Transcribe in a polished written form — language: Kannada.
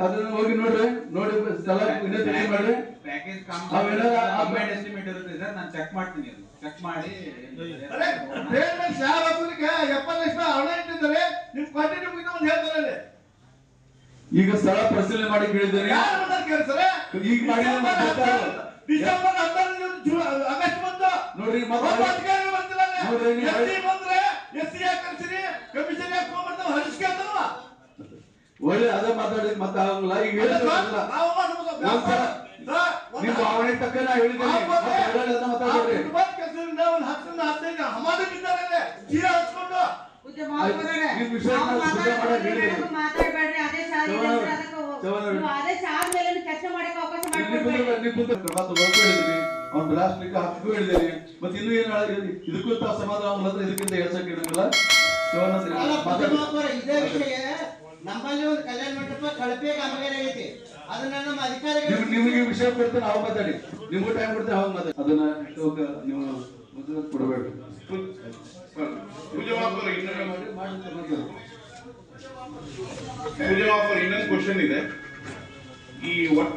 ಅದನ್ನ ಹೋಗಿ ನೋಡ್ರಿ, ನೋಡಿ ಸ್ಥಳ ವಿನಂತಿ ಮಾಡ್ರಿ. ಪ್ಯಾಕೇಜ್ ಕಂಪ್ಲೀಟ್ ಎಸ್ಟಿಮೇಟ್ ಇರುತ್ತೆ ಸರ್, ನಾನು ಚೆಕ್ ಮಾಡ್ತೀನಿ, ಅದು ಚೆಕ್ ಮಾಡಿ ಯಾವ 70 ಲಕ್ಷ ಹಣ ಇಟ್ಟಿದ್ದಾರೆ, ನಿಮ್ ಕ್ವಾಂಟಿಟಿ ಮುಗಿದ ಒಂದು ಹೇಳ್ತಾರೆ. ಈಗ ಸ್ಥಳ ಪರಿಶೀಲನೆ ಮಾಡಿ ಕೇಳಿದ್ದೇನೆ. ಈಗ ಮಾಡಿ ಡಿಸೆಂಬರ್ 16 ಆಗಸ್ಟ್ ಬಂತು ನೋಡ್ರಿ, ಅಧಿಕಾರಿ ಬಂದ್ರೆ ಬಂದ್ರೆ ಎಸ್ಸಿ ಯಾಕೆ ಕರ್ಸಿರಿ, ಕಮಿಷನ್ ಯಾಕೆ ಹೋಗ್ಬರ್ತಾವ, ಹರಿಸ್ಕೊಳ್ತಾವ. ಒಳ್ಳೆ ಅದ ಮಾತಾಡಿ ಮಾತಾಡಲ್ಲ. ಈಗ ಹೇಳಿದ್ರಲ್ಲ ನಿಮ್ಮ ಭಾವನೆ ತಕ್ಕ ನಾ ಹೇಳಿದ್ದೇನೆ. ಮಾತಾಡ್ರಿ ಮಾತಾಡ್ಬೇಡ್ರಿ. ಆದೇಶ ಆದ್ಮೇಲೆ ಚರ್ಚೆ ಮಾಡಕ್ಕೆ ಅವಕಾಶ ಅವ್ನು ಬ್ಲಾಸ್ಟ್ಲಿಕ್ಕೆ ಹಕ್ಕು ಹೇಳಿದ್ದೇನೆ. ಮತ್ತೆ ಇನ್ನೂ ಏನು ಇದಕ್ಕೂ ಸಮಾಧಾನ ಇದಕ್ಕಿಂತ ಹೇಳ್ಸಕ್ಕೆ ಇಡಂಗಿಲ್ಲ. ಇದೇ ವಿಷಯ ನಮ್ಮಲ್ಲಿ ಒಂದು ಕಲ್ಯಾಣ ಮಂಟಪ ಕಳಪೆ ಕಾಮಗಾರಿ ಆಗೈತಿ. ಅದನ್ನ ನಮ್ಮ ಅಧಿಕಾರಿಗಳು ನಿಮಗೆ ವಿಷಯ ಕೊಡ್ತೇನೆ, ಅವಾಗ ಮಾತಾಡಿ. ನಿಮಗೂ ಟೈಮ್ ಕೊಡ್ತೇನೆ, ಅವಾಗ ಮಾತಾಡಿ. ಅದನ್ನ ನೀವು ಕೊಡಬೇಡ್ರಿ. ಇನ್ನೊಂದು ಕ್ವಶನ್ ಇದೆ. ಈ ಒಟ್ಟು